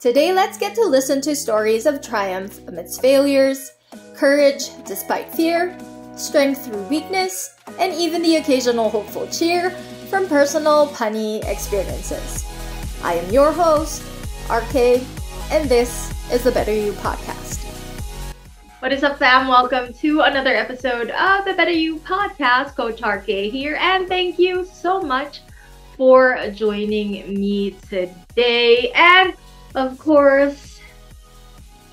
Today, let's get to listen to stories of triumph amidst failures, courage despite fear, strength through weakness, and even the occasional hopeful cheer from personal punny experiences. I am your host, RKaye, and this is the BetterU podcast. What is up, fam? Welcome to another episode of the BetterU podcast. Coach RKaye here, and thank you so much for joining me today. And of course,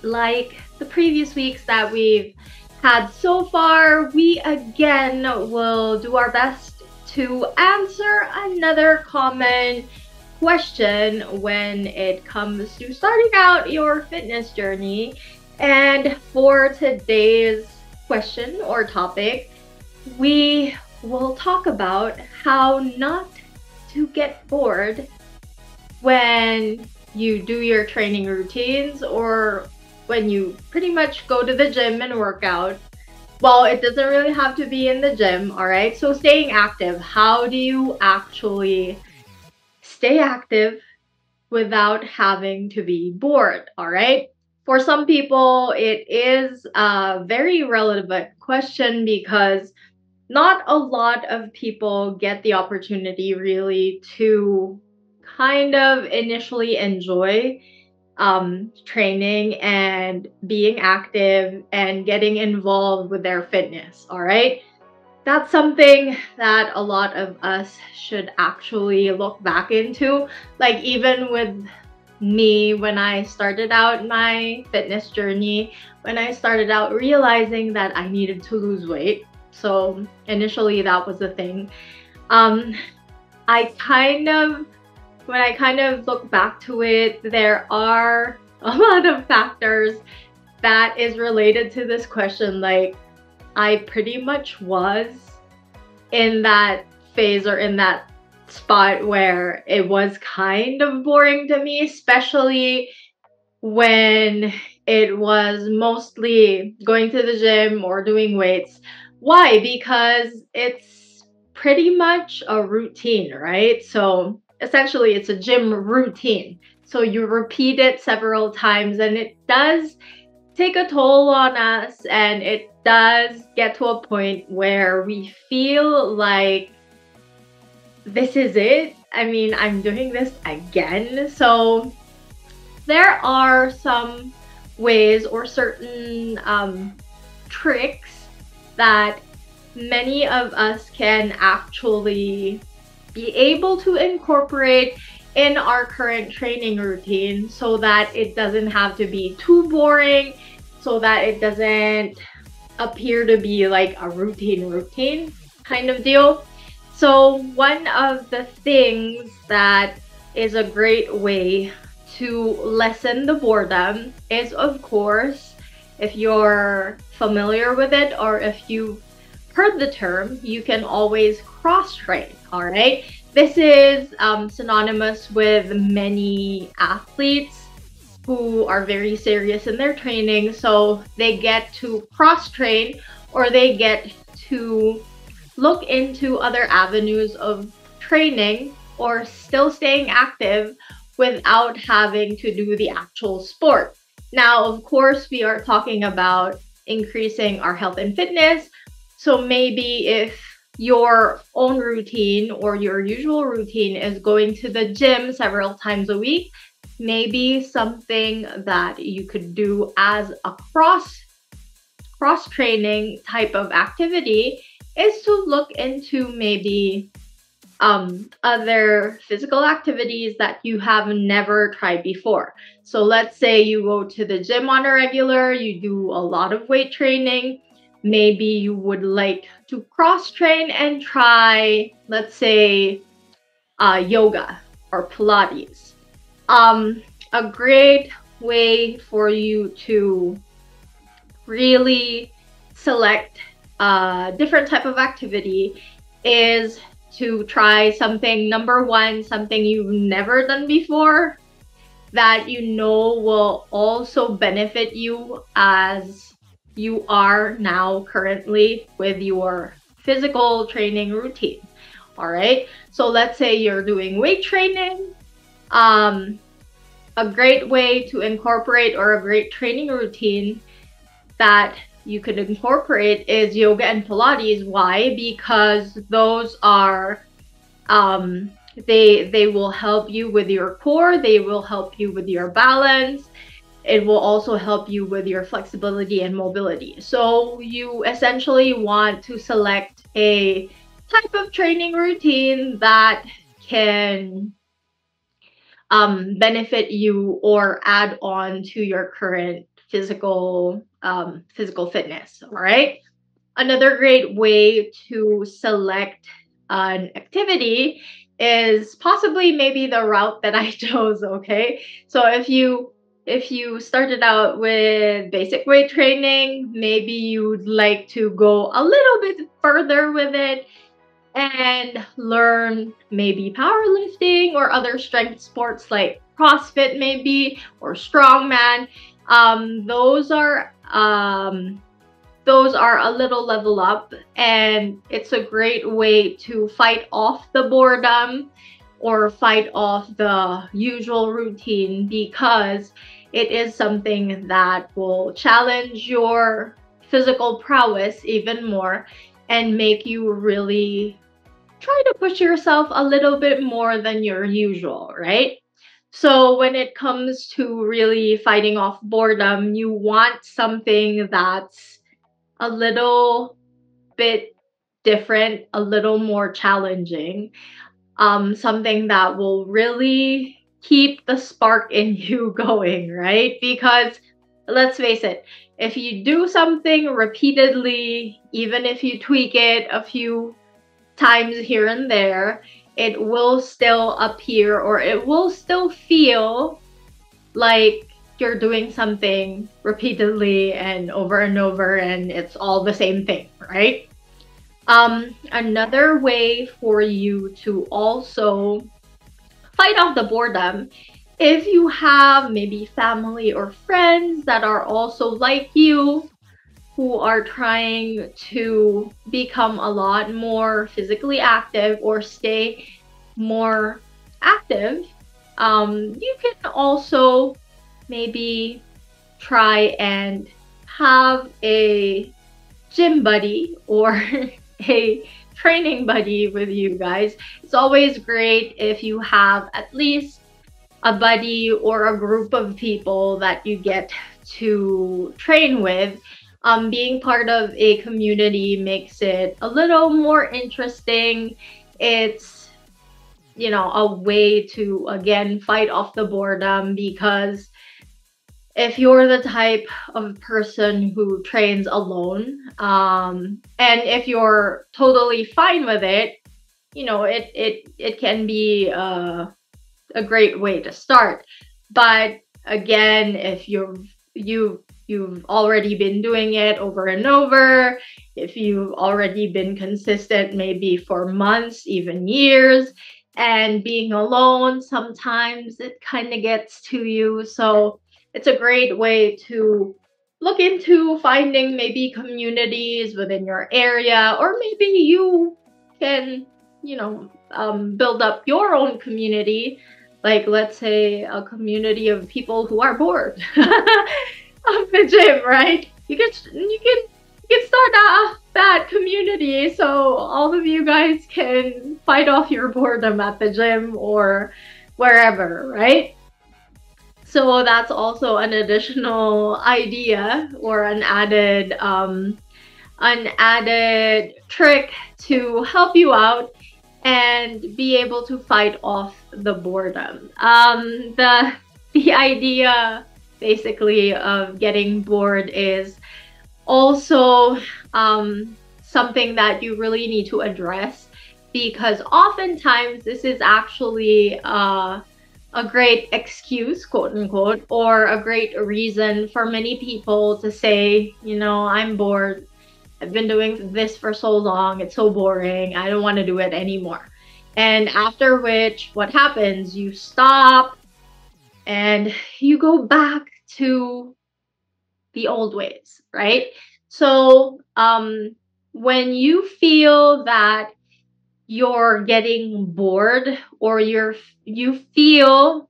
like the previous weeks that we've had so far, we again will do our best to answer another common question when it comes to starting out your fitness journey. And for today's question or topic, we will talk about how not to get bored when you do your training routines or when you pretty much go to the gym and work out. Well, it doesn't really have to be in the gym, all right? So staying active, how do you actually stay active without having to be bored, all right? For some people, it is a very relevant question because not a lot of people get the opportunity really to kind of initially enjoy training and being active and getting involved with their fitness, all right? That's something that a lot of us should actually look back into. Like even with me, when I started out my fitness journey, when I started out realizing that I needed to lose weight. So initially that was the thing. When I kind of look back to it, there are a lot of factors that is related to this question. Like I pretty much was in that phase or in that spot where it was kind of boring to me, especially when it was mostly going to the gym or doing weights. Why? Because it's pretty much a routine, right? So essentially it's a gym routine. So you repeat it several times and it does take a toll on us, and it does get to a point where we feel like this is it. I mean, I'm doing this again. So there are some ways or certain tricks that many of us can actually be able to incorporate in our current training routine so that it doesn't have to be too boring, so that it doesn't appear to be like a routine kind of deal. So one of the things that is a great way to lessen the boredom is, of course, if you're familiar with it or if you've heard the term, you can always cross-train, all right? This is synonymous with many athletes who are very serious in their training. So they get to cross-train, or they get to look into other avenues of training or still staying active without having to do the actual sport. Now, of course, we are talking about increasing our health and fitness. So maybe if your own routine or your usual routine is going to the gym several times a week, maybe something that you could do as a cross-training type of activity is to look into maybe other physical activities that you have never tried before. So let's say you go to the gym on a regular, you do a lot of weight training. Maybe you would like to cross-train and try, let's say, yoga or Pilates. A great way for you to really select a different type of activity is to try something, number one, something you've never done before that you know will also benefit you as you are now currently with your physical training routine. All right, so let's say you're doing weight training. a great way to incorporate, or a great training routine that you could incorporate, is yoga and Pilates. Why? Because those are they will help you with your core, they will help you with your balance, it will also help you with your flexibility and mobility. So you essentially want to select a type of training routine that can benefit you or add on to your current physical fitness. All right. Another great way to select an activity is possibly maybe the route that I chose. Okay, so if you started out with basic weight training, maybe you'd like to go a little bit further with it and learn maybe powerlifting or other strength sports like CrossFit maybe, or strongman. Those are a little level up, and it's a great way to fight off the boredom or fight off the usual routine, because it is something that will challenge your physical prowess even more and make you really try to push yourself a little bit more than your usual, right? So when it comes to really fighting off boredom, you want something that's a little bit different, a little more challenging, something that will really keep the spark in you going, right? Because let's face it, if you do something repeatedly, even if you tweak it a few times here and there, it will still appear, or it will still feel like you're doing something repeatedly and over, and it's all the same thing, right? Another way for you to also fight off the boredom, if you have maybe family or friends that are also like you, who are trying to become a lot more physically active or stay more active, you can also maybe try and have a gym buddy or a training buddy with you guys. It's always great if you have at least a buddy or a group of people that you get to train with. Being part of a community makes it a little more interesting. It's, a way to, again, fight off the boredom, because if you're the type of person who trains alone, and if you're totally fine with it, it can be a great way to start. But again, if you've already been doing it over and over, if you've already been consistent maybe for months, even years, and being alone, sometimes it kind of gets to you. So it's a great way to look into finding maybe communities within your area, or maybe you can, build up your own community, like let's say a community of people who are bored of the gym, right? You can start that community, so all of you guys can fight off your boredom at the gym or wherever, right? So that's also an additional idea, or an added trick to help you out and be able to fight off the boredom. The idea basically of getting bored is also something that you really need to address, because oftentimes this is actually a great excuse, quote unquote, or a great reason for many people to say, I'm bored. I've been doing this for so long. It's so boring. I don't want to do it anymore. And after which, what happens? You stop and you go back to the old ways, right? So, when you feel that you're getting bored, or you feel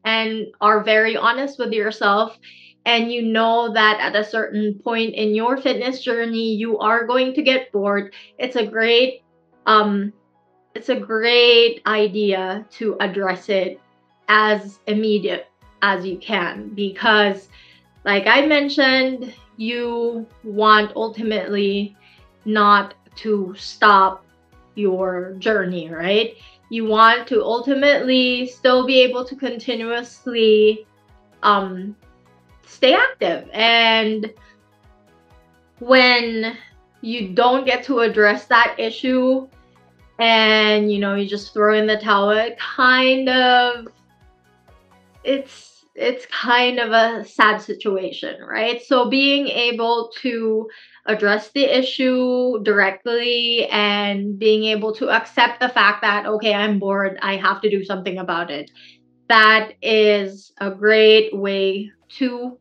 and are very honest with yourself, and you know that at a certain point in your fitness journey you are going to get bored, it's a great idea to address it as immediate as you can, because like I mentioned, you want ultimately not to stop your journey, right? You want to ultimately still be able to continuously stay active. And when you don't get to address that issue and you just throw in the towel, it's kind of a sad situation, right? So being able to address the issue directly and being able to accept the fact that, okay, I'm bored, I have to do something about it, that is a great way to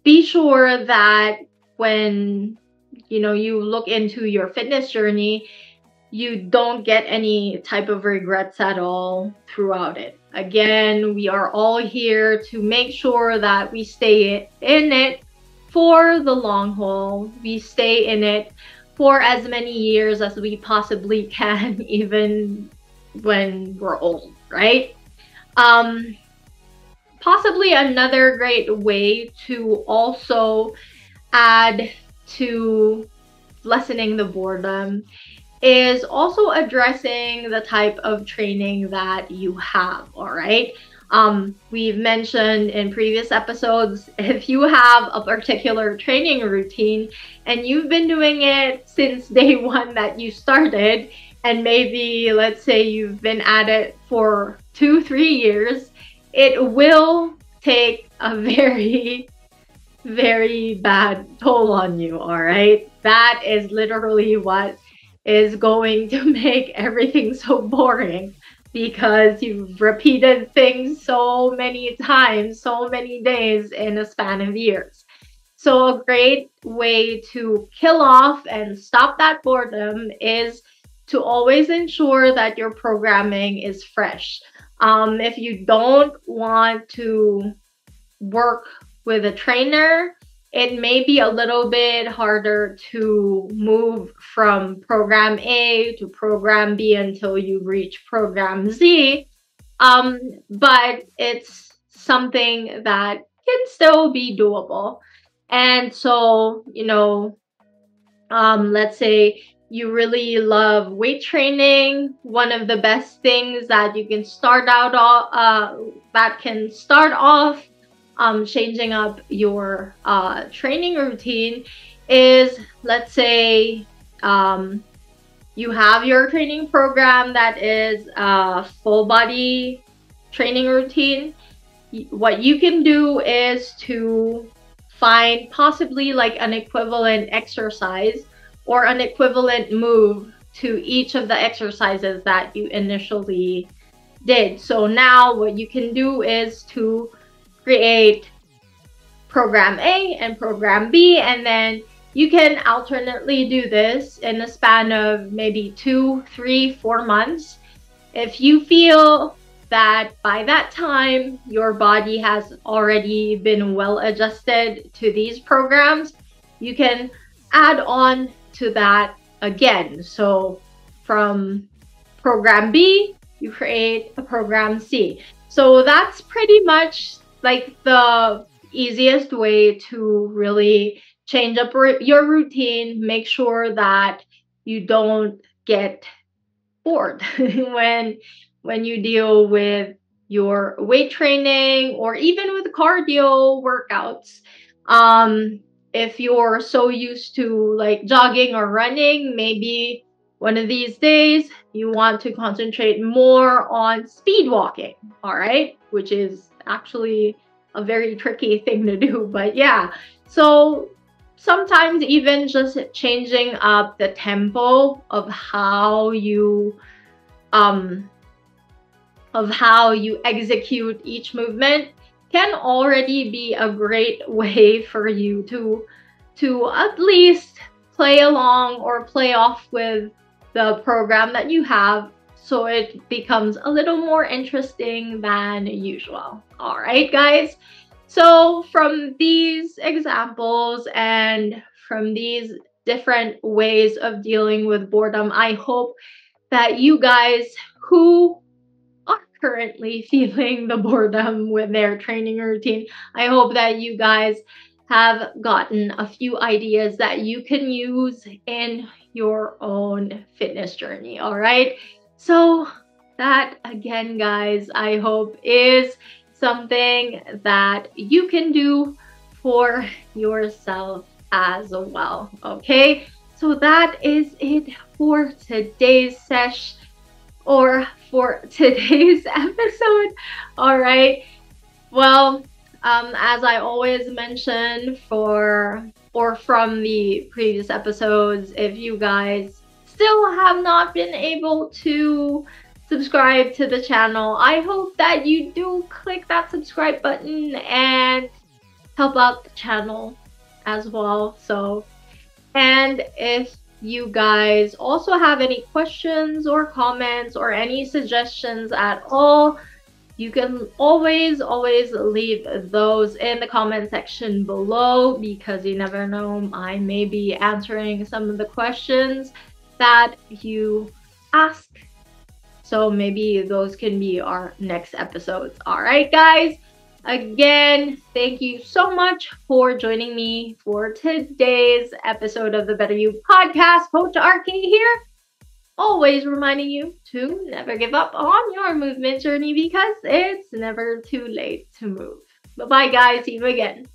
be sure that when you look into your fitness journey, you don't get any type of regrets at all throughout it. Again, we are all here to make sure that we stay in it for the long haul. We stay in it for as many years as we possibly can, even when we're old, right? Possibly another great way to also add to lessening the boredom is also addressing the type of training that you have, all right? We've mentioned in previous episodes, if you have a particular training routine and you've been doing it since day one that you started, and maybe let's say you've been at it for 2-3 years, it will take a very, very bad toll on you, all right? That is literally what is going to make everything so boring, because you've repeated things so many times, so many days in a span of years. So a great way to kill off and stop that boredom is to always ensure that your programming is fresh. If you don't want to work with a trainer, it may be a little bit harder to move from program A to program B until you reach program Z. But it's something that can still be doable. And so, let's say you really love weight training. One of the best things that you can start off changing up your training routine is, let's say you have your training program that is a full body training routine. What you can do is to find possibly like an equivalent exercise or an equivalent move to each of the exercises that you initially did. So now what you can do is to create program A and program B, and then you can alternately do this in a span of maybe 2, 3, 4 months. If you feel that by that time your body has already been well adjusted to these programs, you can add on to that again. So from program B, you create a program C. So that's pretty much like the easiest way to really change up your routine. Make sure that you don't get bored when you deal with your weight training or even with cardio workouts. If you're so used to like jogging or running, maybe one of these days you want to concentrate more on speed walking, all right? Which is actually a very tricky thing to do, but yeah. So sometimes even just changing up the tempo of how you execute each movement can already be a great way for you to at least play along or play off with the program that you have, so it becomes a little more interesting than usual. All right, guys. So from these examples and from these different ways of dealing with boredom, I hope that you guys who are currently feeling the boredom with their training routine, I hope that you guys have gotten a few ideas that you can use in your own fitness journey. All right. So that again, guys, I hope is something that you can do for yourself as well. Okay. So that is it for today's session or for today's episode. All right. Well, as I always mention from the previous episodes, if you guys still have not been able to subscribe to the channel, I hope that you do click that subscribe button and help out the channel as well. So, and if you guys also have any questions or comments or any suggestions at all, you can always leave those in the comment section below, because you never know, I may be answering some of the questions that you ask. So maybe those can be our next episodes. All right, guys. Again, thank you so much for joining me for today's episode of the BetterU podcast. Coach RKaye here, always reminding you to never give up on your movement journey, because it's never too late to move. Bye-bye, guys. See you again.